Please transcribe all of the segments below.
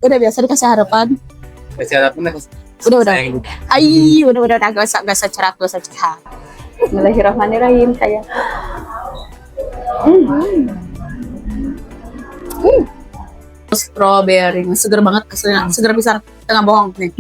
Udah biasa dikasih harapan. Kasih harapan lah. Udah. Udah. Gak usah cerah, gak usah cerah. Bismillahirrahmanirrahim kayak. Strawberry, seger banget aslinya, seger bisa tengah bohong nih.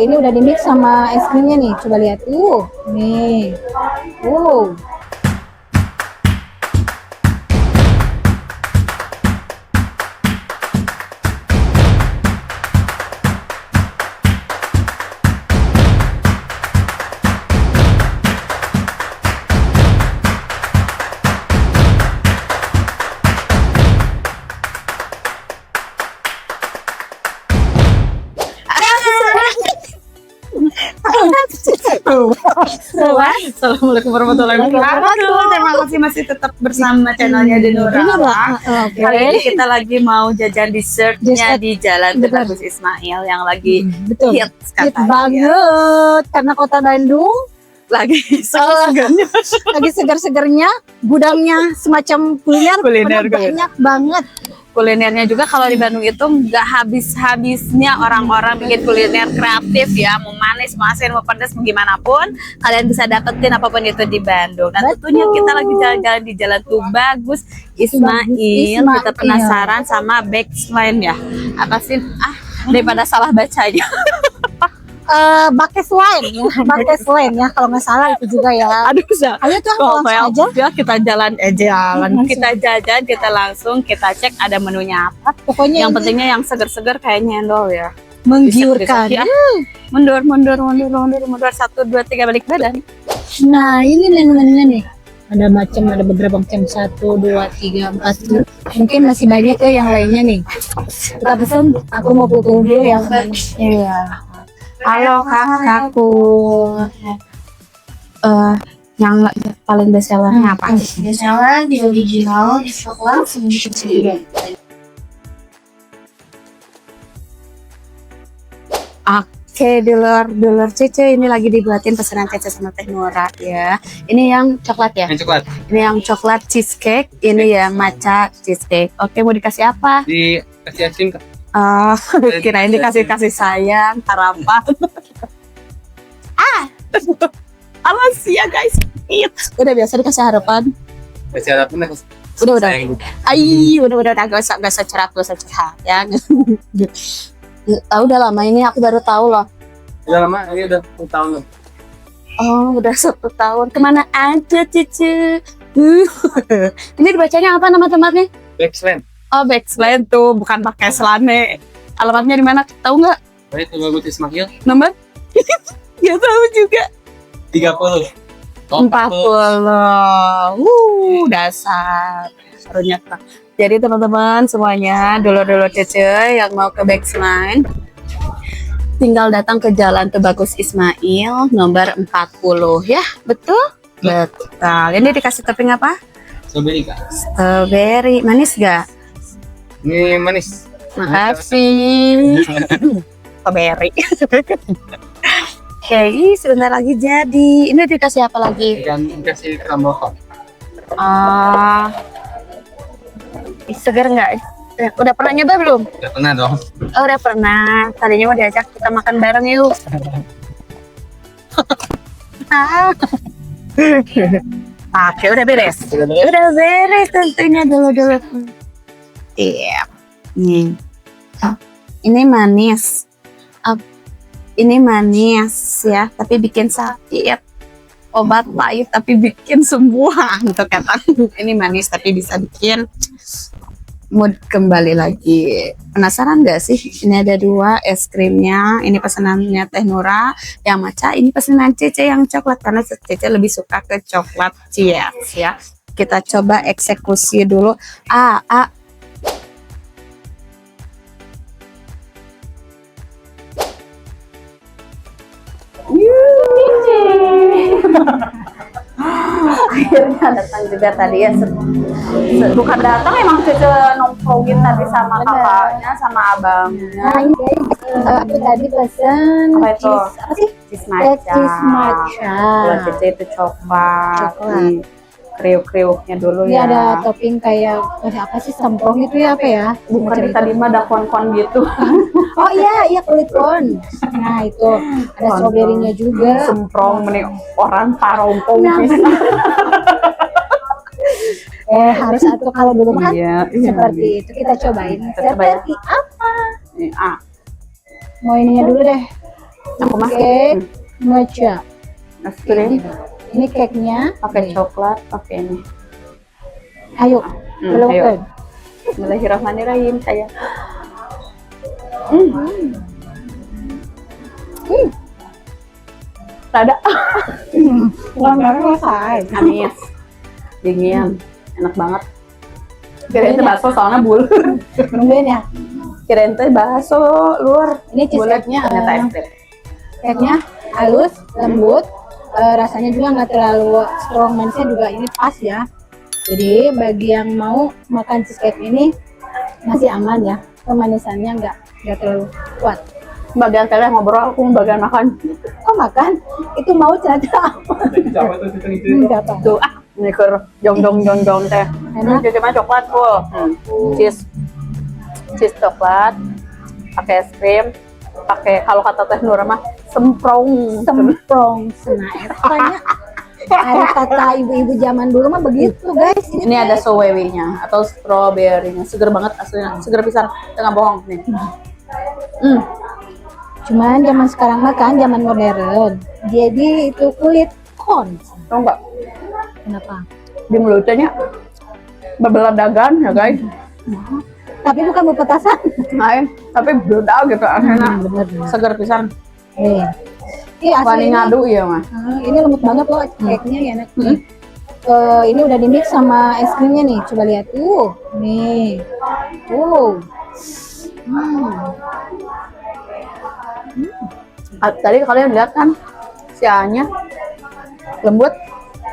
Ini udah di mix sama es krimnya nih, coba lihat. Nih. Assalamualaikum warahmatullahi wabarakatuh. Terima kasih masih tetap bersama channelnya Denora. Kali ini kita lagi mau jajan dessertnya di Jalan Tubagus Ismail yang lagi hit Hit banget karena kota Bandung lagi segar-segarnya. lagi segar-segarnya, gudangnya semacam kuliner banyak banget. Kulinernya juga kalau di Bandung itu nggak habis-habisnya orang-orang bikin kuliner kreatif ya, mau manis, mau asin, mau pedas, mau gimana pun kalian bisa dapetin apapun itu di Bandung. Dan tentunya kita lagi jalan-jalan di Jalan Tubagus Ismail. Kita penasaran sama backline ya, apa sih daripada salah bacanya. Bakes lain ya kalau nggak salah itu juga ya. Aduh, Ayo tuh langsung aja. Ya, kita jalan, kita jajan, kita langsung kita cek ada menunya apa. Pokoknya yang pentingnya yang seger-seger kayak nyendol ya, menggiurkan. Ya. Mundur 1, 2, 3 balik badan. Nah ini menu-menunya nih. Ada beberapa macam 1, 2, 3, 4. Mungkin masih banyak ya yang lainnya nih. Kita pesen. Aku mau pukul dulu yang iya. Halo kakakku. Yang paling best sellernya apa? Biasanya di original, di coklat, sama di kecil. Oke, dulur Cece ini lagi dibuatin pesanan Cece sama Teh Nora ya. Ini yang coklat ya? Yang coklat. Ini yang coklat cheesecake, ini yang matcha cheesecake. Oke, mau dikasih apa? Dikasih asin kak. Kirain dikasih kasih sayang, harapan. Alas ya guys. Udah biasa dikasih harapan. Kasih harapan lah. Udah. Udah. Gak usah cerah, gak usah cerah ya. Udah lama ini aku baru tahu loh. Udah lama, ini udah 1 tahun loh. Oh, udah 1 tahun. Kemana aja Cici? Ini dibacanya apa nama tempatnya? Backland. Oh, backslide tuh, bukan pakai selane. Alamatnya di mana? Tahu nggak? Baik, Tubagus Ismail. Nomor? Nggak tahu juga. 30. 40. Dasar. Ternyata. Jadi teman-teman semuanya, dulur-dulur Cece yang mau ke backslide, tinggal datang ke Jalan Tubagus Ismail nomor 40 ya, betul? Betul. Ini dikasih topping apa? Strawberry kak. Strawberry. Manis gak? Ini manis. Makasih. Strawberry. Oke, sebentar lagi jadi. Ini dikasih apa lagi? Dan dikasih crumble hot. Seger nggak? Udah pernah nyoba belum? Udah pernah dong. Oh, udah pernah. Tadinya mau diajak kita makan bareng yuk. Oke, udah beres. Udah beres tentunya dulu. Iya. Nih. Ini manis. Ini manis ya, tapi bikin sakit. Obat pahit tapi bikin sembuh gitu kata. Ini manis tapi bisa bikin mood kembali lagi. Penasaran gak sih? Ini ada 2 es krimnya. Ini pesanannya Teh Nora yang matcha. Ini pesanan Cece yang coklat karena Cece lebih suka ke coklat. Cheers ya. Kita coba eksekusi dulu. Akhirnya datang juga tadi ya. Bukan datang, emang Cece nongkrongin tadi sama kakaknya sama abangnya. Nah ini guys, aku tadi pesan Apa itu? Apa sih? Cheese matcha. Cheese matcha. Kalau Cece itu coklat. kriuk-kriuknya dulu Ini ya. ada topping kayak apa sih, semprong gitu ya, apa ya? Bukan Macam di itu. tadi mah ada kon-kon gitu. Oh iya kulit corn. Nah itu ada stroberinya juga. Semprong meni orang parongkong Nah. pisan. Harus atau kalau dulu kan Iya, seperti itu kita cobain. Kita coba ya. Seperti apa? Ah, Mau ininya dulu deh. aku mah Cake matcha. es krim Ini cake-nya. pakai coklat, pakai ini. Ayo. Belum ayo. kan? Bismillahirrahmanirrahim saya. Rada Nggak selesai. manis, dingin, enak banget. Kirain teh bakso soalnya bul. Nungguin ya. Kirain teh bakso luar. Ini cheesecake-nya. Ternyata es krim. Cake-nya halus, lembut. Rasanya juga nggak terlalu strong, manisnya juga ini pas ya. Jadi bagi yang mau makan cheesecake ini masih aman ya, kemanisannya nggak terlalu kuat. Bagian kalian ngobrol, aku bagian makan. Oh makan? Itu mau ternyata enggak apa. Tuh, ini keur jong teh. Enak. Jadi mah coklat full. Cheese coklat, pakai es krim, pakai kalau kata Teh Nur mah semprong. Semprong snack. Pokoknya ada kata ibu-ibu zaman dulu mah begitu guys. Ini ada sowewe-nya atau strawberry-nya. Seger banget aslinya. Seger pisan, tengah bohong nih. Cuman zaman sekarang mah kan zaman modern. Jadi itu kulit corn. Tahu nggak? Kenapa? Di mulutnya bebeladagan ya guys. Tapi bukan berpetasan. Nah, tapi beda gitu enak. Bener. Seger pisan. Nih. Ini asli Wani ini. ngadu iya mah. Ini lembut banget loh, cake-nya ya enak nih. Ini udah di mix sama es krimnya nih, coba lihat. Nih. Tadi kalian lihat kan si A-nya lembut,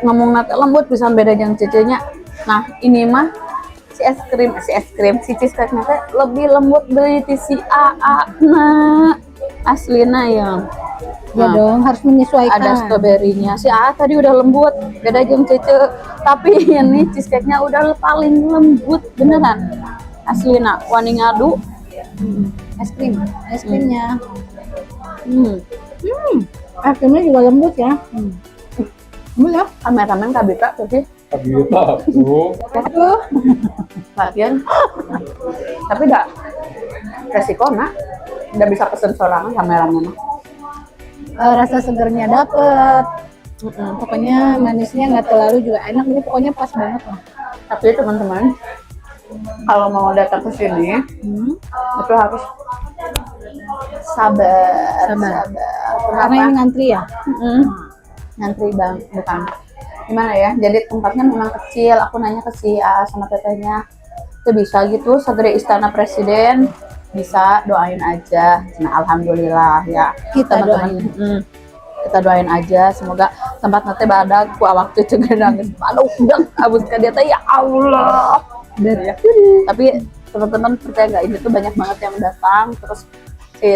ngomong nate lembut bisa beda jeung cecenya. Nah, ini mah si cheesecake-nya teh lebih lembut dari si A. Nah, aslina ya. Ya dong, harus menyesuaikan. Ada strawberry-nya. Si A tadi udah lembut, beda jeung Cece. Tapi ini cheesecake-nya udah paling lembut beneran. Aslina, wani ngadu. Es krimnya. Hmm. Es krimnya juga lembut ya. Ya. Kameramen kabita tuh sih. Aduh. Lagian. Tapi enggak resiko nak. Enggak bisa pesen sorangan kameramen mah. Rasa segernya dapet. Pokoknya manisnya nggak terlalu juga enak. Ini pokoknya pas banget lah. Tapi teman-teman, kalau mau datang ke sini, itu harus sabar. Karena ini ngantri ya. Ngantri bang, bukan. Gimana ya? Jadi tempatnya memang kecil. Aku nanya ke si A sama tetehnya, itu bisa gitu segera Istana Presiden. Bisa, doain aja. Nah, alhamdulillah ya. Kita teman-teman. Kita doain aja, semoga tempat nanti badak ku waktu juga nangis. Aduh, udah abus ke dia teh ya Allah. Ya. Tapi teman-teman percaya nggak, ini tuh banyak banget yang datang. Terus si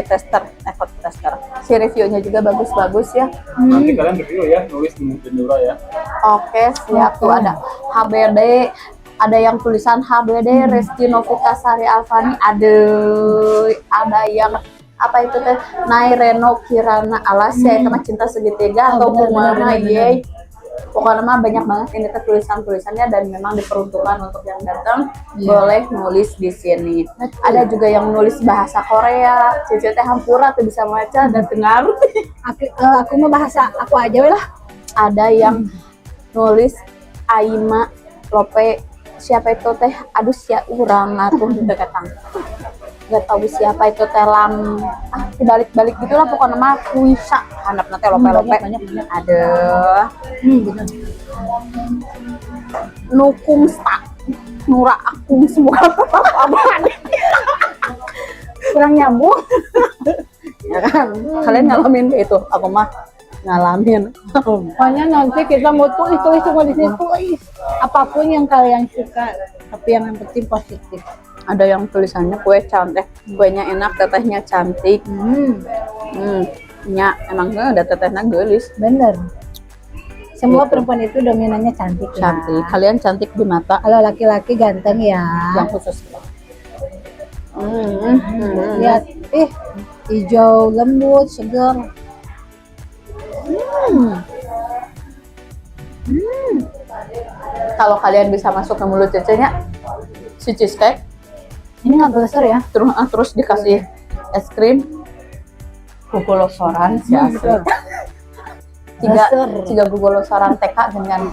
si reviewnya juga bagus-bagus ya. Nanti kalian review ya, nulis di Jendura ya. Oke, siap. Tuh ada HBD, ada yang tulisan HBD Resti Novita Sari Alfani, ada yang apa itu teh Nai Reno Kirana Alasya, itu mah Cinta Segitiga atau kumaha ye. Pokoknya mah banyak banget ini teh tulisannya dan memang diperuntukkan untuk yang datang boleh nulis di sini. Ada juga yang nulis bahasa Korea, Cici teh hampura tuh bisa baca dan dengar. Aku mau bahasa aku aja weh lah. Ada yang nulis Aima Lope, siapa itu teh, aduh sia urang atuh dekatang, nggak tahu siapa itu teh dibalik-balik gitulah pokoknya mah kuisa anak teh Lope Banyak. ada Bener. nukung sta nura akung semua apa Kurang nyambung. ya kan kalian ngalamin kayak itu, aku mah ngalamin. Pokoknya nanti kita mau tulis semua di sini, tulis apapun yang kalian suka, tapi yang penting positif. Ada yang tulisannya kue cantik, kuenya enak, tetehnya cantik. Nya emang ada tetehnya gelis. Bener. Semua Gitu. perempuan itu dominannya cantik ya. Cantik. Kalian cantik di mata Kalau laki-laki ganteng ya. yang khusus. Lihat, hijau lembut, segar. Kalau kalian bisa masuk ke mulut cecenya si cheesecake Ini nggak besar ya? terus dikasih es krim gugolosoran sih asli. betul. Tiga gugolosoran TK dengan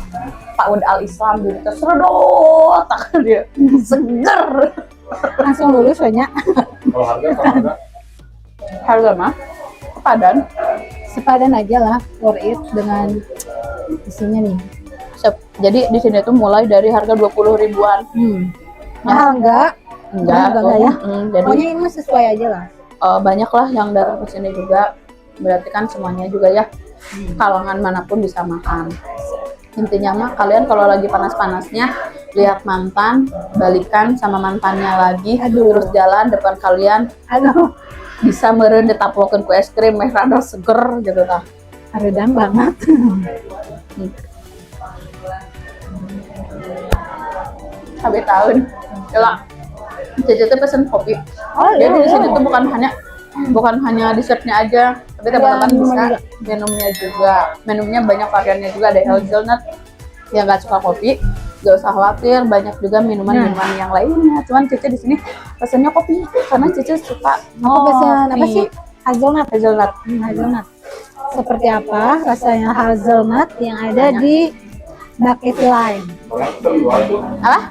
Pak Al Islam gitu serodot dia seger. Langsung lulus banyak. Kalau harga Harga mah padan. Sepadan aja lah, for it dengan isinya nih. Jadi di sini tuh mulai dari harga 20 ribuan. Mahal enggak? Enggak Enggak tuh. ya? Jadi Pokoknya ini mah sesuai aja lah. banyak lah yang datang ke sini juga. Berarti kan semuanya juga ya kalangan manapun bisa makan. Intinya mah kalian kalau lagi panas-panasnya lihat mantan, balikan sama mantannya lagi, terus jalan depan kalian Aduh, bisa meureun ditaplokeun ku es krim meh rada seger gitu tah. redang banget. Sampai tahun. Coba Cece tuh pesen kopi. Oh, Jadi di sini tuh bukan hanya dessertnya aja, tapi teman-teman bisa minumnya juga. Minumnya banyak variannya juga, ada hazelnut yang nggak suka kopi, nggak usah khawatir, banyak juga minuman-minuman yang lainnya. Cuman Cece di sini pesennya kopi karena Cece suka Aku pesan apa sih? Hazelnut. hazelnut. Hazelnut. Seperti apa rasanya hazelnut yang ada di bucket lime? Apa?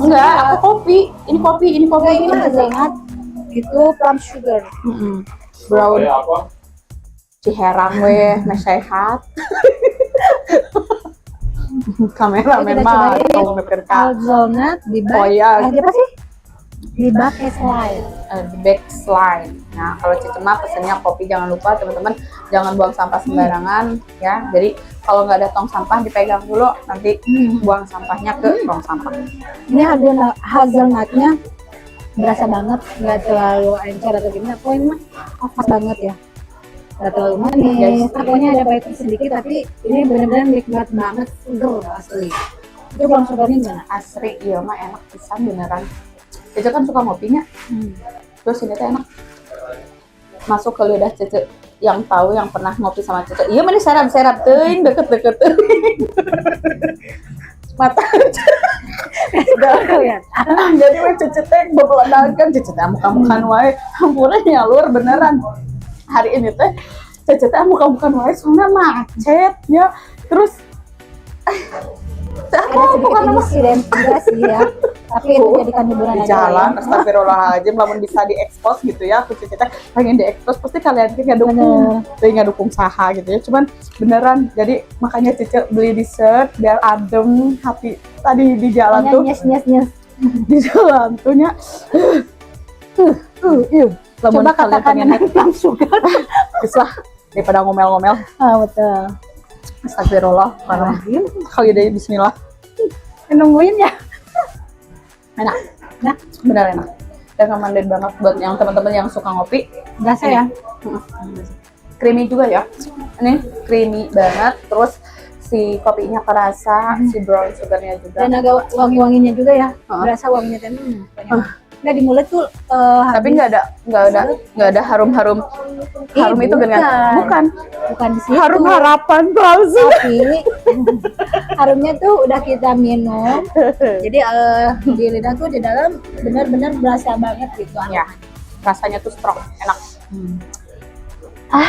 Enggak, aku kopi. Ini kopi. Ini hazelnut itu plum sugar. Brown. Kayak apa? Ciherang weh, meh sehat. Kamera Kita memang cobain kalau berkah. Hazelnut di Oh iya. apa sih? Di bucket lime. Di backslide. Nah, kalau Cici mah pesennya kopi, jangan lupa teman-teman jangan buang sampah sembarangan ya. Jadi kalau nggak ada tong sampah dipegang dulu, nanti buang sampahnya ke tong sampah. Ini hazelnutnya berasa banget, nggak terlalu encer atau gimana. Pokoknya mah pas banget ya. Nggak terlalu manis. Pokoknya ada pahitnya sedikit, tapi ini benar-benar nikmat banget, seger asli. Itu belum sugarnya gimana? Asri, iya mah enak pisan beneran. Cici kan suka ngopinya. Terus ini tuh enak. Masuk ke lidah Cece yang tahu, yang pernah ngopi sama Cece. Iya, mana serap-serap teuing, deket-deket teuing. Mata Lihat. jadi we Cece teh bebeledakan Cece teh muka-mukan wae. Ampura nyalur beneran. Hari ini teh Cece teh muka-mukan wae soalnya macet ya. Terus Ada sedikit insiden juga sih ya. Tapi itu jadikan hiburan di aja jalan, ya. astagfirullahaladzim, lamun bisa diekspos gitu ya, aku Cece pengen diekspos, pasti kalian nggak dukung saha gitu ya, cuman beneran, jadi makanya Cece beli dessert biar adem hati tadi di jalan tuh, Nyes. di jalan tuhnya, Coba katakan yang plum sugar. lah daripada ngomel-ngomel, Betul. astagfirullah, parah, kali deh bismillah, Nungguin ya. enak, bener enak, recommended banget buat yang teman-teman yang suka ngopi. Berasa ya. Creamy juga ya, ini creamy banget, terus si kopinya kerasa, si brown sugarnya juga. Dan agak wangi-wanginya juga ya. Berasa wanginya kan. Nggak di mulut tuh. Tapi nggak ada harum itu dengan bukan di situ. harum harapan palsu. Tapi harumnya tuh udah kita minum. Jadi di lidah tuh di dalam benar-benar berasa banget gitu. Ya, rasanya tuh strong, enak.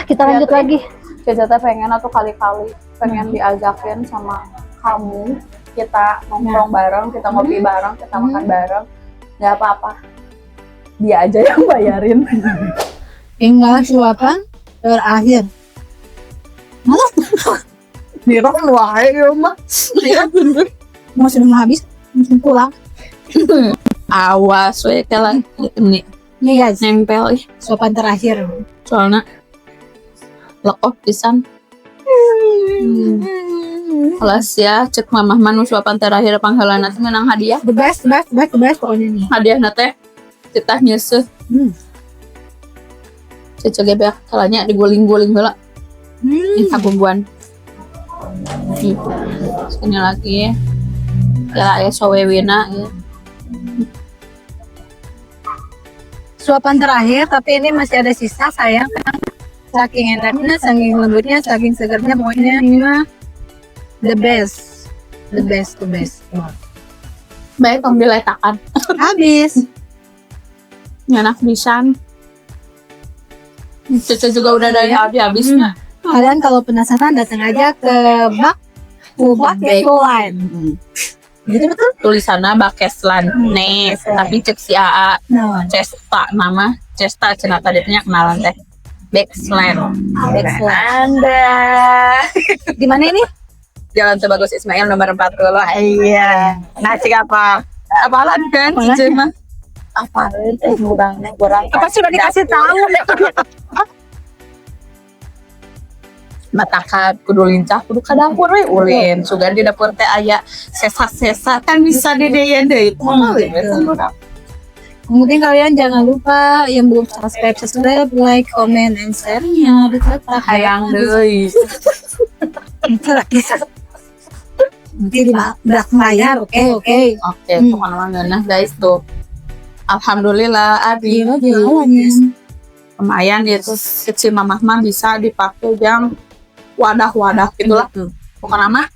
Kita lanjut lagi. Cece pengen atau kali-kali pengen diajakin sama kamu, kita nongkrong bareng, kita ngopi bareng, kita makan bareng. Nggak apa-apa, dia aja yang bayarin. Tinggal suapan terakhir. Dirok wae ya mah. Mau sudah mau habis, mau pulang. Awas we kalau ini Nih guys, nempel suapan terakhir. soalnya lekop pisan. Alas ya, cek mamah manu suapan terakhir panghalana teh menang hadiah. The best pokoknya nih. Hadiah nate cetah nyeuseut. Cece gebek kalanya diguling-guling heula. Ini kabumbuan. Ini lagi ya sowewina ya. Suapan terakhir, tapi ini masih ada sisa sayang. Saking enaknya, saking lembutnya, saking segernya, pokoknya ini mah the best. Baik tong diletakan. Habis. Enak pisan. Cucu juga udah dari habisnya. Kalian kalau penasaran datang aja ke Bakeslan. Gitu betul? Tulisannya Bakeslan Nes, tapi cek si AA Cesta nama Cesta cenah tadi nya kenalan teh. Bakeslan. Anda. Di mana ini? Jalan Tubagus Ismail nomor 40. Iya. Nasi apa? Apalan kan Apalan? Cice mah? Apa teh kurang. Apa sudah dikasih tahu? Matakan kudu lincah kudu ka dapur we ulin sugan di dapur teh aya sesa-sesa kan bisa dideyeun deui. Kemudian kalian jangan lupa yang belum subscribe, like, comment, and share-nya. Hayang deui. Nanti di belakang layar, oke. Oke, pokoknya mah ngeunah guys tuh. Alhamdulillah abi lumayan ya terus kecil mamah mah bisa dipakai yang wadah-wadah gitulah. Pokoknya mah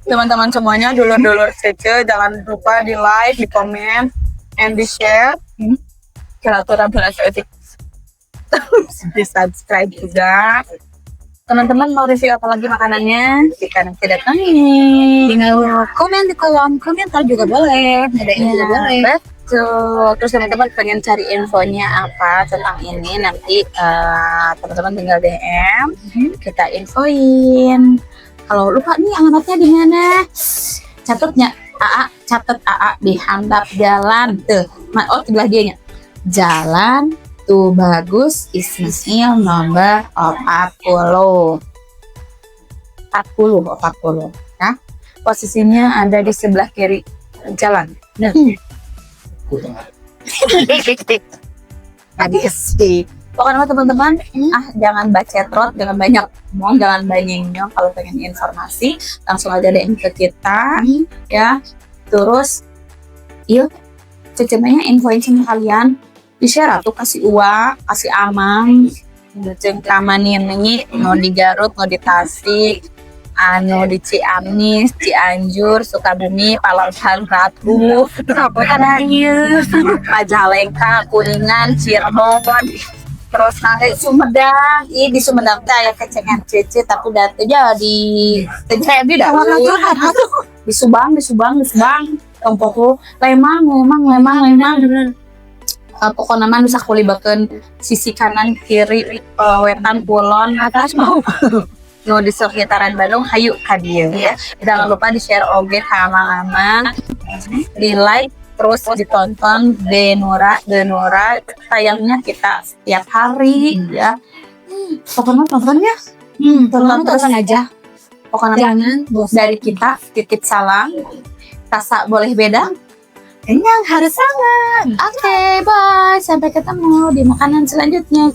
teman-teman semuanya dulur-dulur Cece jangan lupa di like, di komen, and di share. Kira-kira etik di subscribe juga. Teman-teman mau review apa lagi makanannya? Jika nanti datangin, Tinggal komen di kolom komentar juga boleh. Ada yang juga boleh. Betul. Terus teman-teman pengen cari infonya apa tentang ini nanti teman-teman tinggal DM kita infoin. Kalau lupa nih alamatnya di mana? Catatnya catat di handap jalan tuh. Oh sebelah dianya. Jalan Tubagus Ismail nomor 40. 40. Nah, posisinya ada di sebelah kiri jalan. Nah. Habis sih. Pokoknya teman-teman, jangan bacetrot, jangan banyak ngomong, jangan banyak nyong. Kalau pengen informasi, langsung aja DM ke kita, ya. Terus, yuk, cecemanya infoin sama kalian, di share atau kasih uang, kasih amang, jeung kamanin nyanyi, mau di Garut, mau di Tasik, anu di Ciamis, Cianjur, Sukabumi, Palembang, Ratu, Kabupaten Majalengka, Kuningan, Cirebon, terus nanti Sumedang. Di Sumedang teh aya kecengan Cece tapi datu jadi terjadi dah. Di Subang, Tompoku, Lemang. Pokoknya mah bisa kulibakeun sisi kanan, kiri, wetan, kulon, atas, bawah. No di sekitaran Bandung hayu hadiah ya. Jangan lupa di share oge ka amang-amang, di like terus ditonton Denora tayangnya kita setiap hari ya. Pokoknya tontonnya tonton terus aja. Pokoknya Jangan bosan. dari kita titip salam, rasa boleh beda Kenyang harus sangat. Oke, bye, sampai ketemu di makanan selanjutnya.